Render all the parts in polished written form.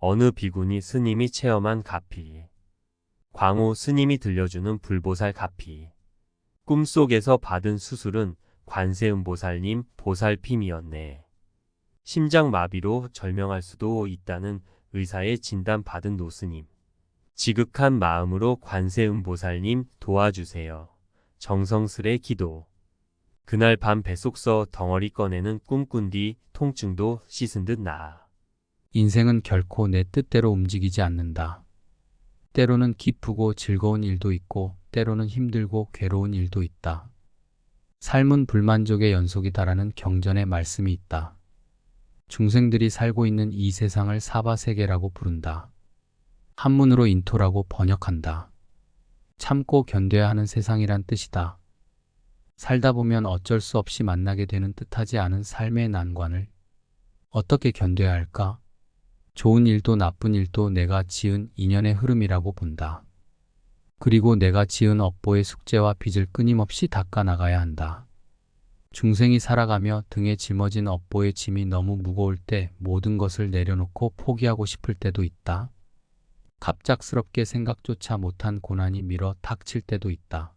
어느 비구니 스님이 체험한 가피. 광호 스님이 들려주는 불보살 가피. 꿈속에서 받은 수술은 관세음보살님 보살핌이었네. 심장마비로 절명할 수도 있다는 의사의 진단받은 노스님. 지극한 마음으로 관세음보살님 도와주세요. 정성스레 기도. 그날 밤 뱃속서 덩어리 꺼내는 꿈 꾼 뒤 통증도 씻은 듯 나아. 인생은 결코 내 뜻대로 움직이지 않는다. 때로는 기쁘고 즐거운 일도 있고 때로는 힘들고 괴로운 일도 있다. 삶은 불만족의 연속이다라는 경전의 말씀이 있다. 중생들이 살고 있는 이 세상을 사바세계라고 부른다. 한문으로 인토라고 번역한다. 참고 견뎌야 하는 세상이란 뜻이다. 살다 보면 어쩔 수 없이 만나게 되는 뜻하지 않은 삶의 난관을 어떻게 견뎌야 할까? 좋은 일도 나쁜 일도 내가 지은 인연의 흐름이라고 본다. 그리고 내가 지은 업보의 숙제와 빚을 끊임없이 닦아 나가야 한다. 중생이 살아가며 등에 짊어진 업보의 짐이 너무 무거울 때 모든 것을 내려놓고 포기하고 싶을 때도 있다. 갑작스럽게 생각조차 못한 고난이 밀어 닥칠 때도 있다.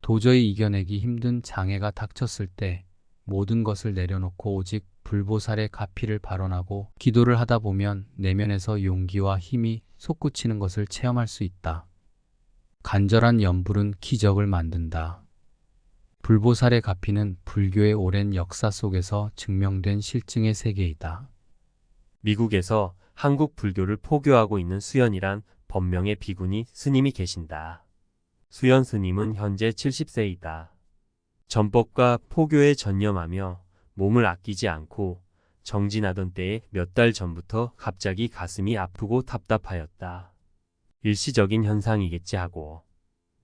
도저히 이겨내기 힘든 장애가 닥쳤을 때 모든 것을 내려놓고 오직 불보살의 가피를 발언하고 기도를 하다 보면 내면에서 용기와 힘이 솟구치는 것을 체험할 수 있다. 간절한 염불은 기적을 만든다. 불보살의 가피는 불교의 오랜 역사 속에서 증명된 실증의 세계이다. 미국에서 한국 불교를 포교하고 있는 수연이란 법명의 비구니 스님이 계신다. 수연 스님은 현재 70세이다. 전법과 포교에 전념하며 몸을 아끼지 않고 정진하던 때에 몇 달 전부터 갑자기 가슴이 아프고 답답하였다. 일시적인 현상이겠지 하고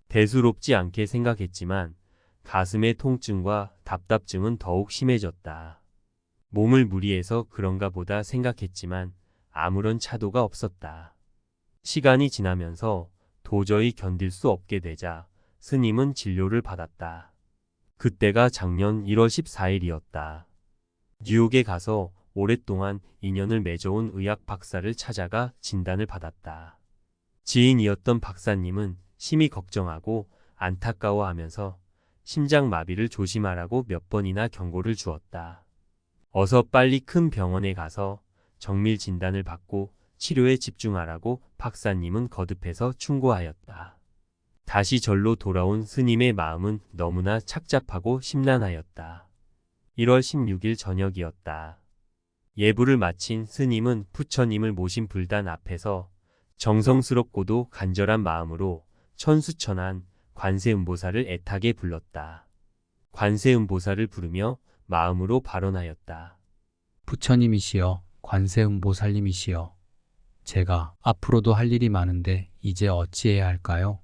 대수롭지 않게 생각했지만 가슴의 통증과 답답증은 더욱 심해졌다. 몸을 무리해서 그런가 보다 생각했지만 아무런 차도가 없었다. 시간이 지나면서 도저히 견딜 수 없게 되자 스님은 진료를 받았다. 그때가 작년 1월 14일이었다. 뉴욕에 가서 오랫동안 인연을 맺어온 의학 박사를 찾아가 진단을 받았다. 지인이었던 박사님은 심히 걱정하고 안타까워하면서 심장마비를 조심하라고 몇 번이나 경고를 주었다. 어서 빨리 큰 병원에 가서 정밀 진단을 받고 치료에 집중하라고 박사님은 거듭해서 충고하였다. 다시 절로 돌아온 스님의 마음은 너무나 착잡하고 심란하였다. 1월 16일 저녁이었다. 예불을 마친 스님은 부처님을 모신 불단 앞에서 정성스럽고도 간절한 마음으로 천수천한 관세음보살을 애타게 불렀다. 관세음보살을 부르며 마음으로 발언하였다. 부처님이시여, 관세음보살님이시여, 제가 앞으로도 할 일이 많은데 이제 어찌해야 할까요?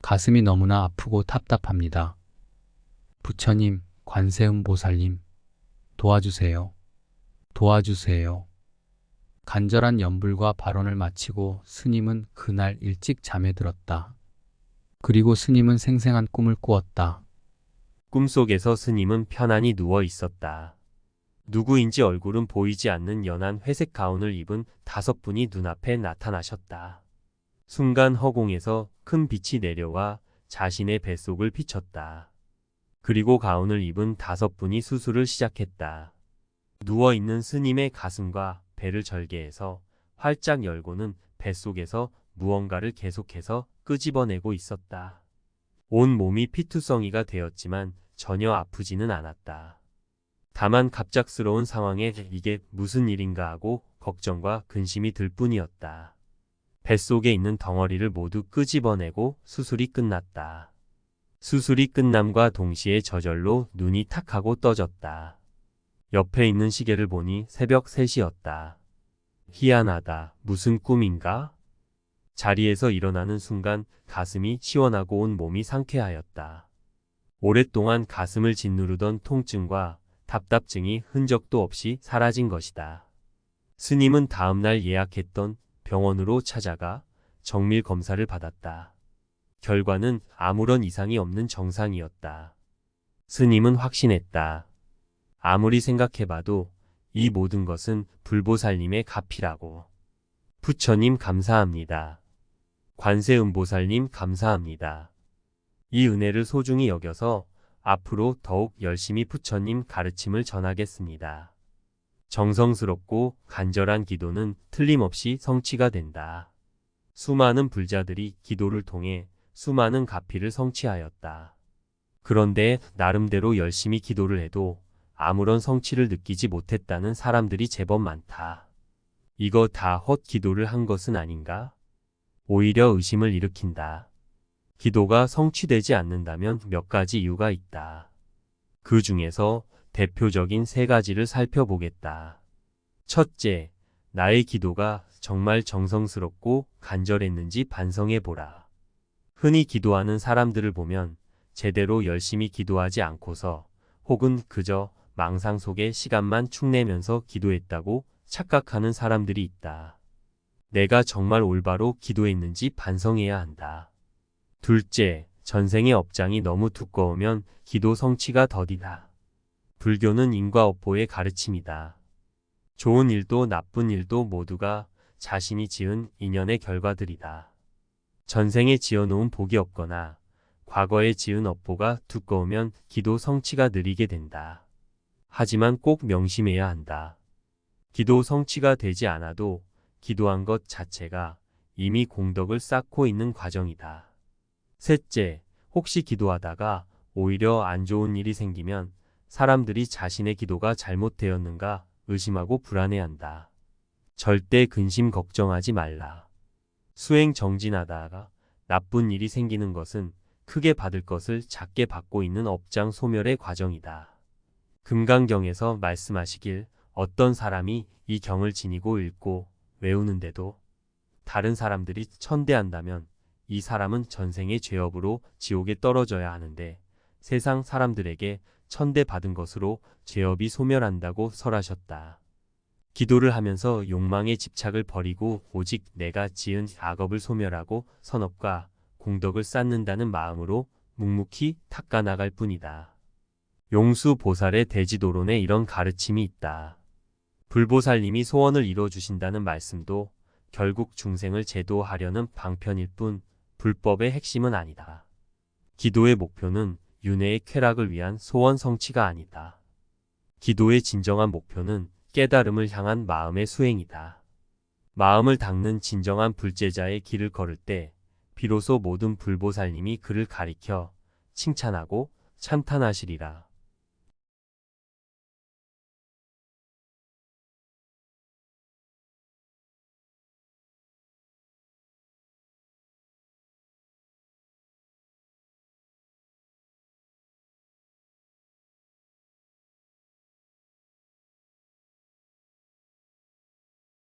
가슴이 너무나 아프고 답답합니다. 부처님, 관세음보살님, 도와주세요. 도와주세요. 간절한 염불과 발언을 마치고 스님은 그날 일찍 잠에 들었다. 그리고 스님은 생생한 꿈을 꾸었다. 꿈속에서 스님은 편안히 누워 있었다. 누구인지 얼굴은 보이지 않는 연한 회색 가운을 입은 5분이 눈앞에 나타나셨다. 순간 허공에서 큰 빛이 내려와 자신의 뱃속을 비췄다. 그리고 가운을 입은 5분이 수술을 시작했다. 누워있는 스님의 가슴과 배를 절개해서 활짝 열고는 뱃속에서 무언가를 계속해서 끄집어내고 있었다. 온 몸이 피투성이가 되었지만 전혀 아프지는 않았다. 다만 갑작스러운 상황에 이게 무슨 일인가 하고 걱정과 근심이 들 뿐이었다. 뱃속에 있는 덩어리를 모두 끄집어내고 수술이 끝났다. 수술이 끝남과 동시에 저절로 눈이 탁 하고 떠졌다. 옆에 있는 시계를 보니 새벽 3시였다. 희한하다. 무슨 꿈인가? 자리에서 일어나는 순간 가슴이 시원하고 온 몸이 상쾌하였다. 오랫동안 가슴을 짓누르던 통증과 답답증이 흔적도 없이 사라진 것이다. 스님은 다음날 예약했던 병원으로 찾아가 정밀 검사를 받았다. 결과는 아무런 이상이 없는 정상이었다. 스님은 확신했다. 아무리 생각해봐도 이 모든 것은 불보살님의 가피라고. 부처님 감사합니다. 관세음보살님 감사합니다. 이 은혜를 소중히 여겨서 앞으로 더욱 열심히 부처님 가르침을 전하겠습니다. 정성스럽고 간절한 기도는 틀림없이 성취가 된다. 수많은 불자들이 기도를 통해 수많은 가피를 성취하였다. 그런데 나름대로 열심히 기도를 해도 아무런 성취를 느끼지 못했다는 사람들이 제법 많다. 이거 다 헛기도를 한 것은 아닌가? 오히려 의심을 일으킨다. 기도가 성취되지 않는다면 몇 가지 이유가 있다. 그 중에서 대표적인 세 가지를 살펴보겠다. 첫째, 나의 기도가 정말 정성스럽고 간절했는지 반성해보라. 흔히 기도하는 사람들을 보면 제대로 열심히 기도하지 않고서 혹은 그저 망상 속에 시간만 축내면서 기도했다고 착각하는 사람들이 있다. 내가 정말 올바로 기도했는지 반성해야 한다. 둘째, 전생의 업장이 너무 두꺼우면 기도 성취가 더디다. 불교는 인과업보의 가르침이다. 좋은 일도 나쁜 일도 모두가 자신이 지은 인연의 결과들이다. 전생에 지어놓은 복이 없거나 과거에 지은 업보가 두꺼우면 기도 성취가 느리게 된다. 하지만 꼭 명심해야 한다. 기도 성취가 되지 않아도 기도한 것 자체가 이미 공덕을 쌓고 있는 과정이다. 셋째, 혹시 기도하다가 오히려 안 좋은 일이 생기면 사람들이 자신의 기도가 잘못되었는가 의심하고 불안해한다. 절대 근심 걱정하지 말라. 수행 정진하다가 나쁜 일이 생기는 것은 크게 받을 것을 작게 받고 있는 업장 소멸의 과정이다. 금강경에서 말씀하시길 어떤 사람이 이 경을 지니고 읽고 외우는데도 다른 사람들이 천대한다면 이 사람은 전생의 죄업으로 지옥에 떨어져야 하는데 세상 사람들에게 천대받은 것으로 죄업이 소멸한다고 설하셨다. 기도를 하면서 욕망의 집착을 버리고 오직 내가 지은 악업을 소멸하고 선업과 공덕을 쌓는다는 마음으로 묵묵히 닦아나갈 뿐이다. 용수보살의 대지도론에 이런 가르침이 있다. 불보살님이 소원을 이뤄주신다는 말씀도 결국 중생을 제도하려는 방편일 뿐 불법의 핵심은 아니다. 기도의 목표는 윤회의 쾌락을 위한 소원 성취가 아니다. 기도의 진정한 목표는 깨달음을 향한 마음의 수행이다. 마음을 닦는 진정한 불제자의 길을 걸을 때 비로소 모든 불보살님이 그를 가리켜 칭찬하고 찬탄하시리라.